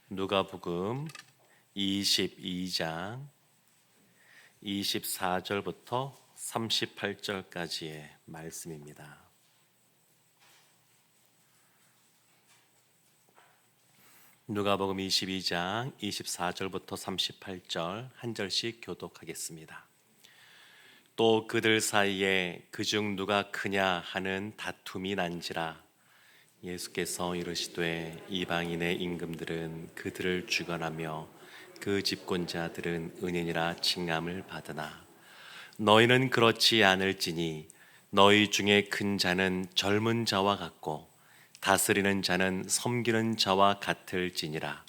누가복음 22장 24절부터 38절까지의 말씀입니다. 누가복음 22장 24절부터 38절 한 절씩 교독하겠습니다. 또 그들 사이에 그중 누가 크냐 하는 다툼이 난지라. 예수께서 이르시되 이방인의 임금들은 그들을 주관하며 그 집권자들은 은인이라 칭함을 받으나 너희는 그렇지 않을지니 너희 중에 큰 자는 젊은 자와 같고 다스리는 자는 섬기는 자와 같을지니라.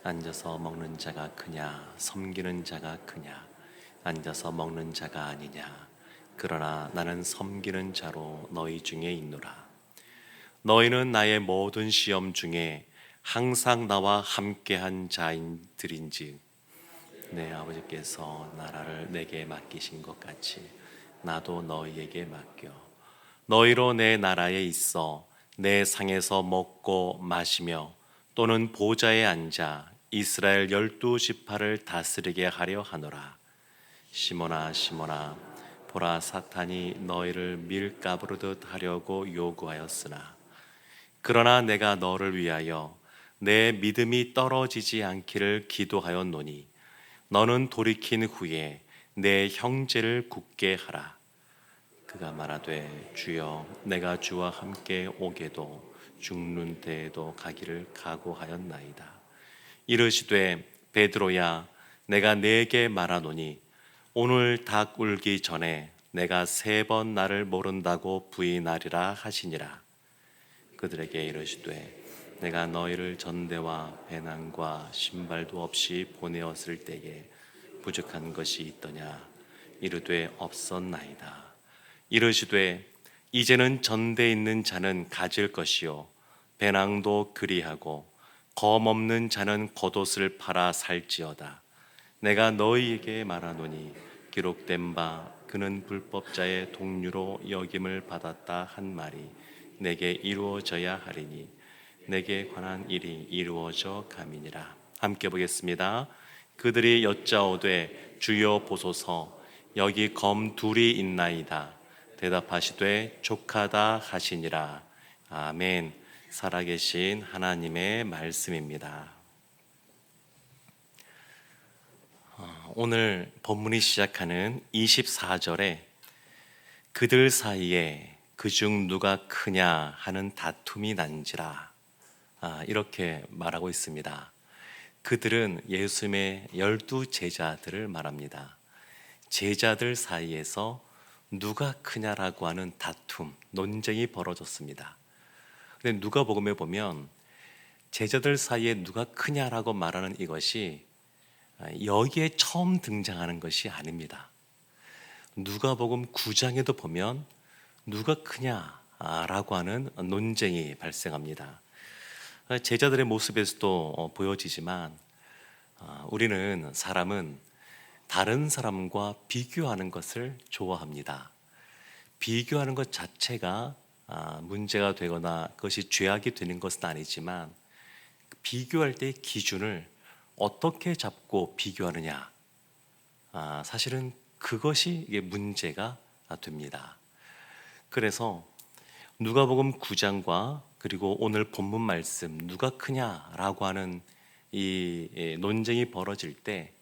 앉아서 먹는 자가 크냐 섬기는 자가 크냐. 앉아서 먹는 자가 아니냐. 그러나 나는 섬기는 자로 너희 중에 있노라. 너희는 나의 모든 시험 중에 항상 나와 함께한 자인들인즉 내 아버지께서 나라를 내게 맡기신 것 같이 나도 너희에게 맡겨 너희로 내 나라에 있어 내 상에서 먹고 마시며 또는 보좌에 앉아 이스라엘 12지파를 다스리게 하려 하노라. 시몬아 시몬아 보라 사탄이 너희를 밀가부르듯 하려고 요구하였으나 그러나 내가 너를 위하여 내 믿음이 떨어지지 않기를 기도하였노니 너는 돌이킨 후에 내 형제를 굳게 하라. 그가 말하되 주여 내가 주와 함께 오게도 죽는 데에도 가기를 각오하였나이다. 이르시되 베드로야 내가 네게 말하노니 오늘 닭 울기 전에 내가 3번 나를 모른다고 부인하리라 하시니라. 그들에게 이르시되 내가 너희를 전대와 배낭과 신발도 없이 보내었을 때에 부족한 것이 있더냐. 이르되 없었나이다. 이르시되 이제는 전대 있는 자는 가질 것이요 배낭도 그리하고 검 없는 자는 겉옷을 팔아 살지어다. 내가 너희에게 말하노니 기록된 바 그는 불법자의 동류로 여김을 받았다 한 말이 내게 이루어져야 하리니 내게 관한 일이 이루어져 가미니라. 함께 보겠습니다. 그들이 여짜오되 주여 보소서 여기 검 둘이 있나이다. 대답하시되 족하다 하시니라. 아멘. 살아계신 하나님의 말씀입니다. 오늘 본문이 시작하는 24절에 그들 사이에 그중 누가 크냐 하는 다툼이 난지라 이렇게 말하고 있습니다. 그들은 예수님의 12제자들을 말합니다. 제자들 사이에서 누가 크냐라고 하는 다툼, 논쟁이 벌어졌습니다. 근데 누가복음에 보면 제자들 사이에 누가 크냐라고 말하는 이것이 여기에 처음 등장하는 것이 아닙니다. 누가복음 9장에도 보면 누가 크냐라고 하는 논쟁이 발생합니다. 제자들의 모습에서도 보여지지만 우리는 사람은 다른 사람과 비교하는 것을 좋아합니다. 비교하는 것 자체가 문제가 되거나 그것이 죄악이 되는 것은 아니지만 비교할 때의 기준을 어떻게 잡고 비교하느냐 사실은 그것이 이게 문제가 됩니다. 그래서 누가복음 9장과 그리고 오늘 본문 말씀 누가 크냐라고 하는 이 논쟁이 벌어질 때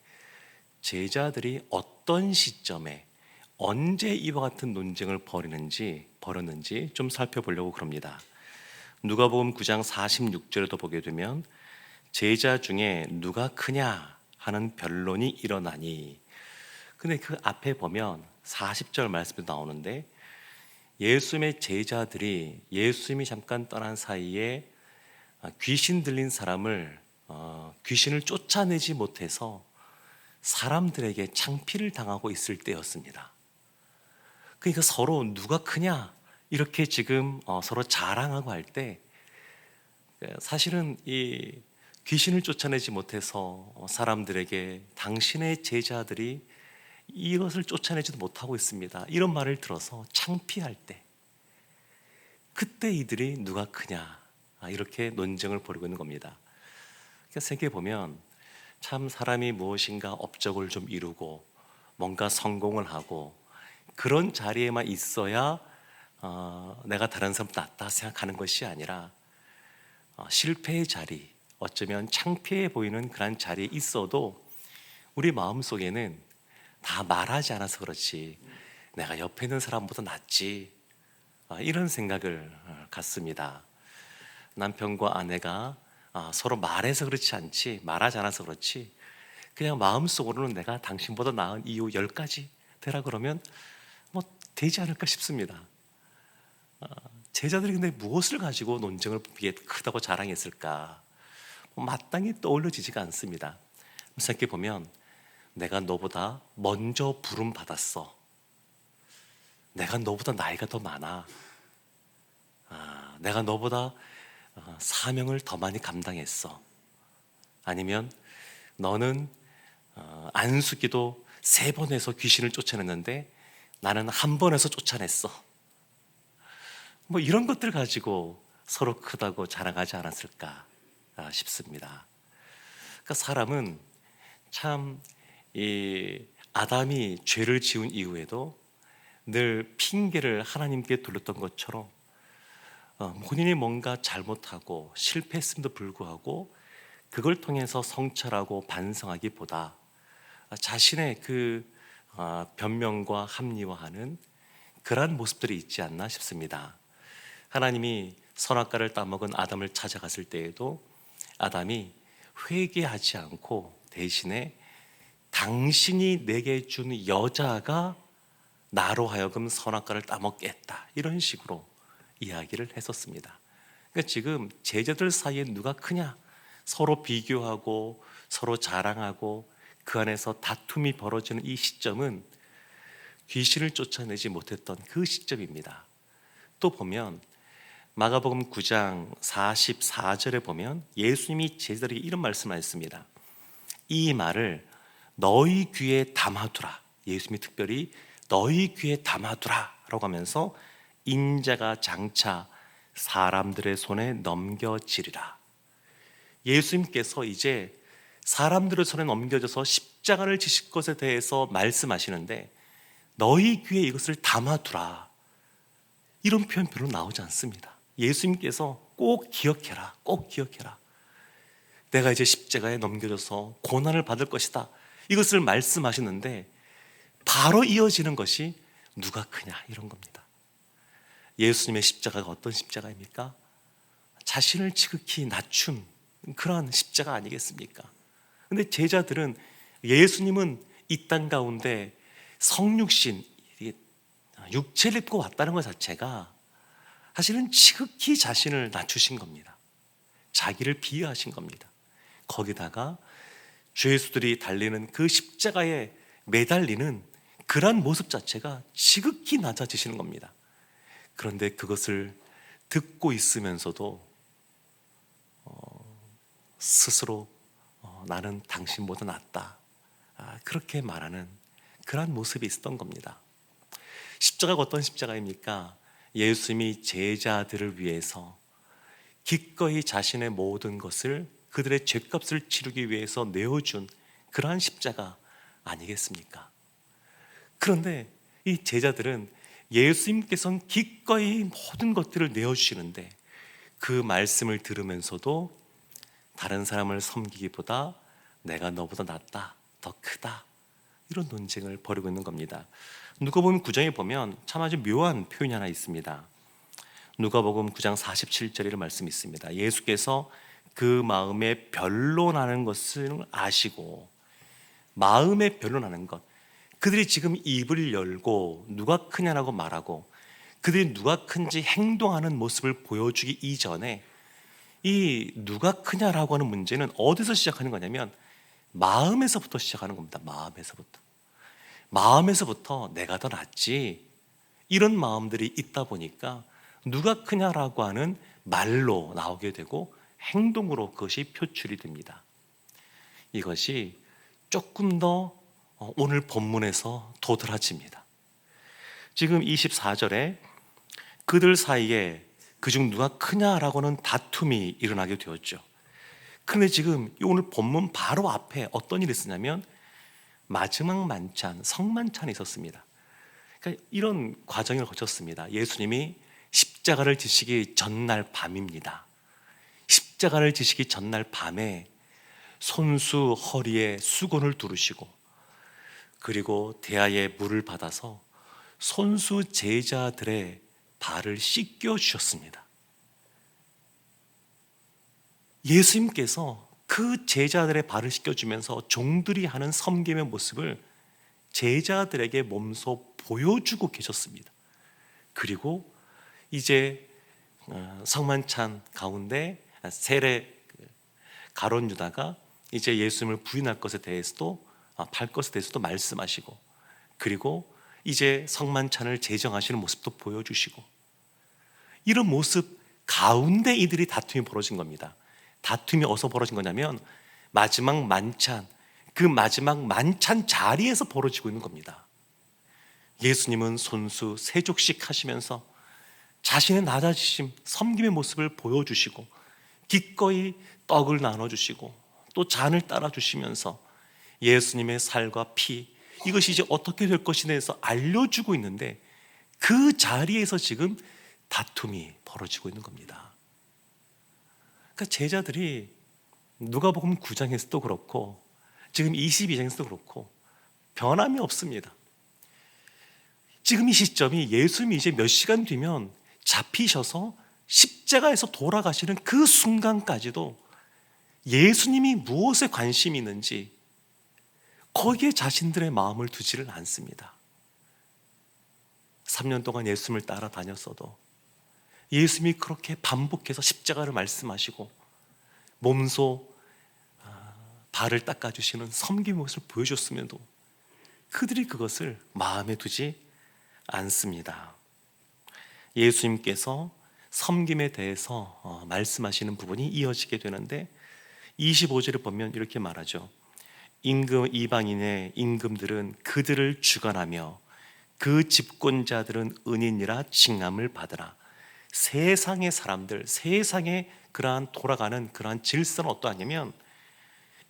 제자들이 어떤 시점에 언제 이와 같은 논쟁을 벌였는지 좀 살펴보려고 그럽니다. 누가복음 9장 46절에도 보게 되면 제자 중에 누가 크냐 하는 변론이 일어나니, 근데 그 앞에 보면 40절 말씀이 나오는데 예수님의 제자들이 예수님이 잠깐 떠난 사이에 귀신 들린 사람을 귀신을 쫓아내지 못해서 사람들에게 창피를 당하고 있을 때였습니다. 그러니까 서로 누가 크냐 이렇게 지금 서로 자랑하고 할 때 사실은 이 귀신을 쫓아내지 못해서 사람들에게 당신의 제자들이 이것을 쫓아내지도 못하고 있습니다, 이런 말을 들어서 창피할 때 그때 이들이 누가 크냐 이렇게 논쟁을 벌이고 있는 겁니다. 그러니까 생각해 보면 참 사람이 무엇인가 업적을 좀 이루고 뭔가 성공을 하고 그런 자리에만 있어야 내가 다른 사람보다 낫다 생각하는 것이 아니라 실패의 자리, 어쩌면 창피해 보이는 그런 자리에 있어도 우리 마음속에는 다 말하지 않아서 그렇지 내가 옆에 있는 사람보다 낫지, 이런 생각을 갖습니다. 남편과 아내가 서로 말해서 그렇지 않지, 말하지 않아서 그렇지 그냥 마음속으로는 내가 당신보다 나은 이유 10가지 되라 그러면 뭐 되지 않을까 싶습니다. 제자들이 근데 무엇을 가지고 논쟁을 이게 크다고 자랑했을까? 마땅히 떠올려지지가 않습니다. 생각해 보면 내가 너보다 먼저 부름 받았어. 내가 너보다 나이가 더 많아. 내가 너보다 사명을 더 많이 감당했어. 아니면 너는 안수기도 3번 해서 귀신을 쫓아냈는데 나는 1번 해서 쫓아냈어. 뭐 이런 것들 가지고 서로 크다고 자랑하지 않았을까 싶습니다. 그러니까 사람은 참 이 아담이 죄를 지은 이후에도 늘 핑계를 하나님께 돌렸던 것처럼 본인이 뭔가 잘못하고 실패했음에도 불구하고 그걸 통해서 성찰하고 반성하기보다 자신의 그 변명과 합리화하는 그러한 모습들이 있지 않나 싶습니다. 하나님이 선악과를 따먹은 아담을 찾아갔을 때에도 아담이 회개하지 않고 대신에 당신이 내게 준 여자가 나로 하여금 선악과를 따먹겠다, 이런 식으로 이야기를 했었습니다. 그러니까 지금 제자들 사이에 누가 크냐, 서로 비교하고 서로 자랑하고 그 안에서 다툼이 벌어지는 이 시점은 귀신을 쫓아내지 못했던 그 시점입니다. 또 보면 마가복음 9장 44절에 보면 예수님이 제자들에게 이런 말씀을 하셨습니다. 이 말을 너희 귀에 담아두라. 예수님이 특별히 너희 귀에 담아두라 라고 하면서 인자가 장차 사람들의 손에 넘겨지리라. 예수님께서 이제 사람들의 손에 넘겨져서 십자가를 지실 것에 대해서 말씀하시는데 너희 귀에 이것을 담아두라, 이런 표현 별로 나오지 않습니다. 예수님께서 꼭 기억해라, 꼭 기억해라. 내가 이제 십자가에 넘겨져서 고난을 받을 것이다, 이것을 말씀하시는데 바로 이어지는 것이 누가 크냐, 이런 겁니다. 예수님의 십자가가 어떤 십자가입니까? 자신을 지극히 낮춘 그러한 십자가 아니겠습니까? 근데 제자들은 예수님은 이 땅 가운데 성육신, 육체를 입고 왔다는 것 자체가 사실은 지극히 자신을 낮추신 겁니다. 자기를 비하하신 겁니다. 거기다가 죄수들이 달리는 그 십자가에 매달리는 그러한 모습 자체가 지극히 낮아지시는 겁니다. 그런데 그것을 듣고 있으면서도 스스로 나는 당신보다 낫다, 그렇게 말하는 그러한 모습이 있었던 겁니다. 십자가가 어떤 십자가입니까? 예수님이 제자들을 위해서 기꺼이 자신의 모든 것을 그들의 죄값을 치르기 위해서 내어준 그러한 십자가 아니겠습니까? 그런데 이 제자들은 예수님께서는 기꺼이 모든 것들을 내어주시는데 그 말씀을 들으면서도 다른 사람을 섬기기보다 내가 너보다 낫다, 더 크다, 이런 논쟁을 벌이고 있는 겁니다. 누가복음 9장에 보면 참 아주 묘한 표현이 하나 있습니다. 누가복음 9장 47절이라는 말씀이 있습니다. 예수께서 그 마음에 변론하는 것을 아시고, 마음에 변론하는 것, 그들이 지금 입을 열고 누가 크냐라고 말하고 그들이 누가 큰지 행동하는 모습을 보여주기 이전에 이 누가 크냐라고 하는 문제는 어디서 시작하는 거냐면 마음에서부터 시작하는 겁니다. 마음에서부터 내가 더 낫지, 이런 마음들이 있다 보니까 누가 크냐라고 하는 말로 나오게 되고 행동으로 그것이 표출이 됩니다. 이것이 조금 더 오늘 본문에서 도드라집니다. 지금 24절에 그들 사이에 그중 누가 크냐라고는 다툼이 일어나게 되었죠. 그런데 지금 오늘 본문 바로 앞에 어떤 일이 있었냐면 마지막 만찬, 성만찬이 있었습니다. 그러니까 이런 과정을 거쳤습니다. 예수님이 십자가를 지시기 전날 밤입니다. 십자가를 지시기 전날 밤에 손수 허리에 수건을 두르시고, 그리고 대야에 물을 받아서 손수 제자들의 발을 씻겨 주셨습니다. 예수님께서 그 제자들의 발을 씻겨주면서 종들이 하는 섬김의 모습을 제자들에게 몸소 보여주고 계셨습니다. 그리고 이제 성만찬 가운데 세례 가룟 유다가 이제 예수님을 부인할 것에 대해서도, 팔 것에 대해서도 말씀하시고, 그리고 이제 성만찬을 제정하시는 모습도 보여주시고, 이런 모습 가운데 이들이 다툼이 벌어진 겁니다. 다툼이 어디서 벌어진 거냐면 마지막 만찬, 그 마지막 만찬 자리에서 벌어지고 있는 겁니다. 예수님은 손수 세족씩 하시면서 자신의 낮아지심, 섬김의 모습을 보여주시고, 기꺼이 떡을 나눠주시고, 또 잔을 따라주시면서 예수님의 살과 피, 이것이 이제 어떻게 될 것에 대해서 알려주고 있는데, 그 자리에서 지금 다툼이 벌어지고 있는 겁니다. 그러니까 제자들이 누가복음 9장에서도 그렇고 지금 22장에서도 그렇고 변함이 없습니다. 지금 이 시점이 예수님이 이제 몇 시간 뒤면 잡히셔서 십자가에서 돌아가시는 그 순간까지도 예수님이 무엇에 관심이 있는지 거기에 자신들의 마음을 두지를 않습니다. 3년 동안 예수님을 따라다녔어도 예수님이 그렇게 반복해서 십자가를 말씀하시고 몸소 발을 닦아주시는 섬김의 모습을 보여줬으면도 그들이 그것을 마음에 두지 않습니다. 예수님께서 섬김에 대해서 말씀하시는 부분이 이어지게 되는데 25절을 보면 이렇게 말하죠. 이방인의 임금들은 그들을 주관하며 그 집권자들은 은인이라 칭함을 받으라. 세상의 사람들, 세상의 그러한 돌아가는 그러한 질서는 어떠하냐면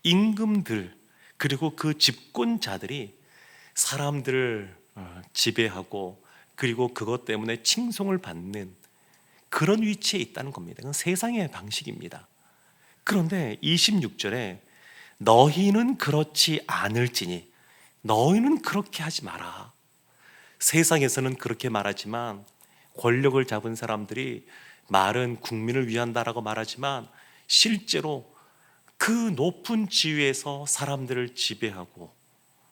임금들 그리고 그 집권자들이 사람들을 지배하고 그리고 그것 때문에 칭송을 받는 그런 위치에 있다는 겁니다. 그건 세상의 방식입니다. 그런데 26절에 너희는 그렇지 않을지니, 너희는 그렇게 하지 마라. 세상에서는 그렇게 말하지만, 권력을 잡은 사람들이 말은 국민을 위한다라고 말하지만 실제로 그 높은 지위에서 사람들을 지배하고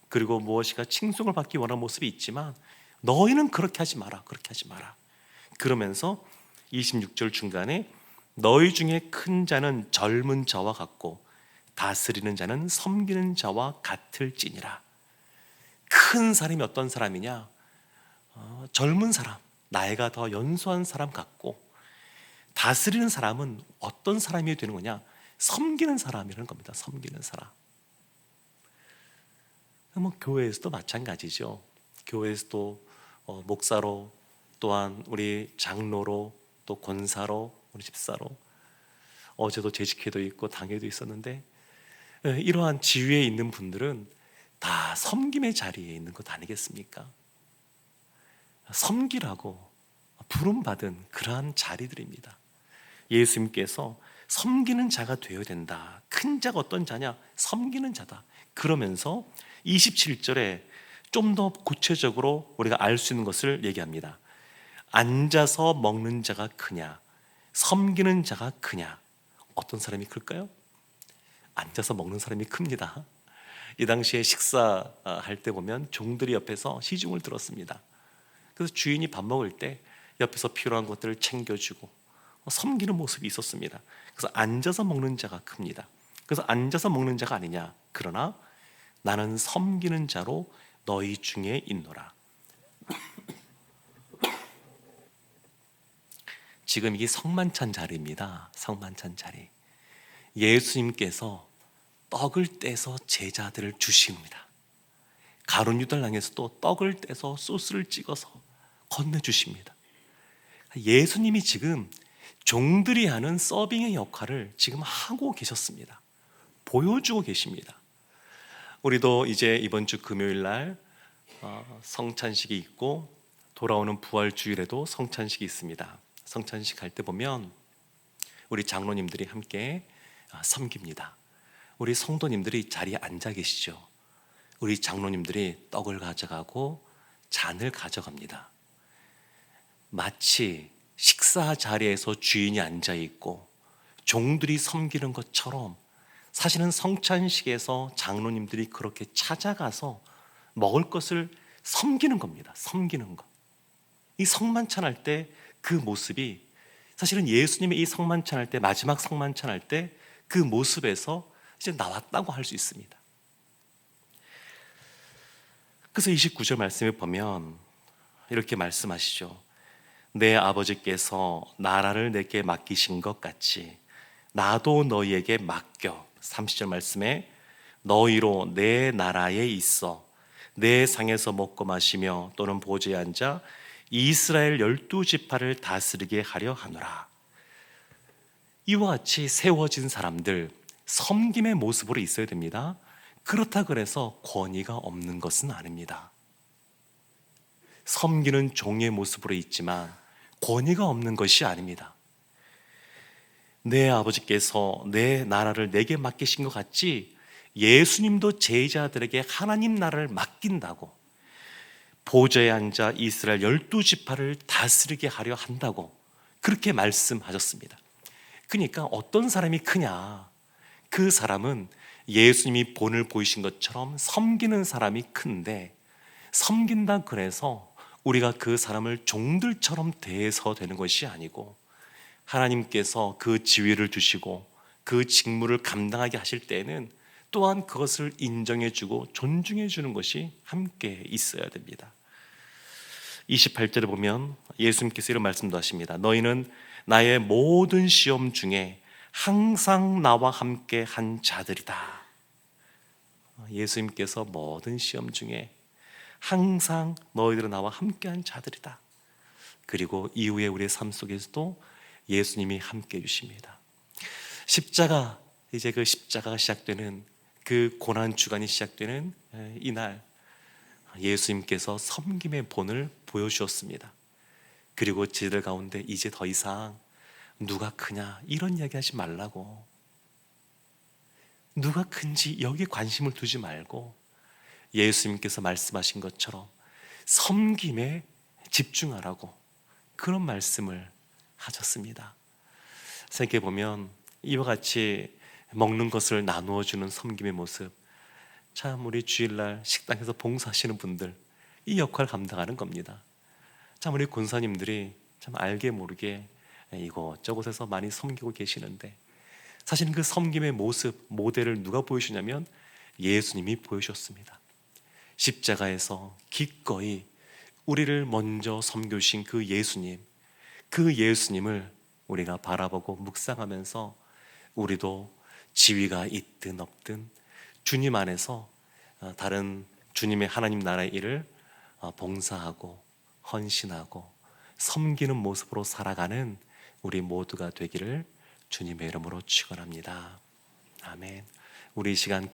그리고 무엇인가 칭송을 받기 원하는 모습이 있지만 너희는 그렇게 하지 마라, 그렇게 하지 마라. 그러면서 26절 중간에 너희 중에 큰 자는 젊은 자와 같고 다스리는 자는 섬기는 자와 같을지니라. 큰 사람이 어떤 사람이냐? 젊은 사람, 나이가 더 연소한 사람 같고, 다스리는 사람은 어떤 사람이 되는 거냐? 섬기는 사람이라는 겁니다. 섬기는 사람. 뭐 교회에서도 마찬가지죠. 교회에서도 목사로, 또한 우리 장로로, 또 권사로, 우리 집사로, 어제도 재직회도 있고 당회도 있었는데, 이러한 지위에 있는 분들은 다 섬김의 자리에 있는 것 아니겠습니까? 섬기라고 부름받은 그러한 자리들입니다. 예수님께서 섬기는 자가 되어야 된다. 큰 자가 어떤 자냐? 섬기는 자다. 그러면서 27절에 좀 더 구체적으로 우리가 알 수 있는 것을 얘기합니다. 앉아서 먹는 자가 크냐? 섬기는 자가 크냐? 어떤 사람이 클까요? 앉아서 먹는 사람이 큽니다. 이 당시에 식사할 때 보면 종들이 옆에서 시중을 들었습니다. 그래서 주인이 밥 먹을 때 옆에서 필요한 것들을 챙겨주고 섬기는 모습이 있었습니다. 그래서 앉아서 먹는 자가 큽니다. 그래서 앉아서 먹는 자가 아니냐? 그러나 나는 섬기는 자로 너희 중에 있노라. 지금 이게 성만찬 자리입니다. 성만찬 자리. 예수님께서 떡을 떼서 제자들을 주십니다. 가룟 유다를 향해서도 떡을 떼서 소스를 찍어서 건네주십니다. 예수님이 지금 종들이 하는 서빙의 역할을 지금 하고 계셨습니다. 보여주고 계십니다. 우리도 이제 이번 주 금요일 날 성찬식이 있고 돌아오는 부활주일에도 성찬식이 있습니다. 성찬식 할 때 보면 우리 장로님들이 함께 섬깁니다. 우리 성도님들이 자리에 앉아 계시죠. 우리 장로님들이 떡을 가져가고 잔을 가져갑니다. 마치 식사 자리에서 주인이 앉아 있고 종들이 섬기는 것처럼 사실은 성찬식에서 장로님들이 그렇게 찾아가서 먹을 것을 섬기는 겁니다. 섬기는 것. 이 성만찬할 때 그 모습이 사실은 예수님의 이 성만찬할 때, 마지막 성만찬할 때 그 모습에서 이제 나왔다고 할 수 있습니다. 그래서 29절 말씀에 보면 이렇게 말씀하시죠. 내 아버지께서 나라를 내게 맡기신 것 같이 나도 너희에게 맡겨. 30절 말씀에 너희로 내 나라에 있어 내 상에서 먹고 마시며 또는 보좌에 앉아 이스라엘 12지파를 다스리게 하려 하노라. 이와 같이 세워진 사람들, 섬김의 모습으로 있어야 됩니다. 그렇다 그래서 권위가 없는 것은 아닙니다. 섬기는 종의 모습으로 있지만 권위가 없는 것이 아닙니다. 내 아버지께서 내 나라를 내게 맡기신 것 같이 예수님도 제자들에게 하나님 나라를 맡긴다고, 보좌에 앉아 이스라엘 12지파를 다스리게 하려 한다고 그렇게 말씀하셨습니다. 그러니까 어떤 사람이 크냐? 그 사람은 예수님이 본을 보이신 것처럼 섬기는 사람이 큰데, 섬긴다 그래서 우리가 그 사람을 종들처럼 대해서 되는 것이 아니고 하나님께서 그 지위를 주시고 그 직무를 감당하게 하실 때에는 또한 그것을 인정해주고 존중해주는 것이 함께 있어야 됩니다. 28절에 보면 예수님께서 이런 말씀도 하십니다. 너희는 나의 모든 시험 중에 항상 나와 함께 한 자들이다. 예수님께서 모든 시험 중에 항상 너희들은 나와 함께 한 자들이다. 그리고 이후에 우리의 삶 속에서도 예수님이 함께 해주십니다. 십자가, 이제 그 십자가가 시작되는 그 고난 주간이 시작되는 이날 예수님께서 섬김의 본을 보여주셨습니다. 그리고 제자들 가운데 이제 더 이상 누가 크냐 이런 이야기 하지 말라고, 누가 큰지 여기에 관심을 두지 말고 예수님께서 말씀하신 것처럼 섬김에 집중하라고 그런 말씀을 하셨습니다. 생각해보면 이와 같이 먹는 것을 나누어 주는 섬김의 모습, 참 우리 주일날 식당에서 봉사하시는 분들 이 역할을 감당하는 겁니다. 참 우리 권사님들이 참 알게 모르게 이곳저곳에서 많이 섬기고 계시는데, 사실은 그 섬김의 모습, 모델을 누가 보여주냐면 예수님이 보여주셨습니다. 십자가에서 기꺼이 우리를 먼저 섬겨주신 그 예수님, 그 예수님을 우리가 바라보고 묵상하면서 우리도 지위가 있든 없든 주님 안에서 다른 주님의 하나님 나라의 일을 봉사하고 헌신하고 섬기는 모습으로 살아가는 우리 모두가 되기를 주님의 이름으로 축원합니다. 아멘. 우리 이 시간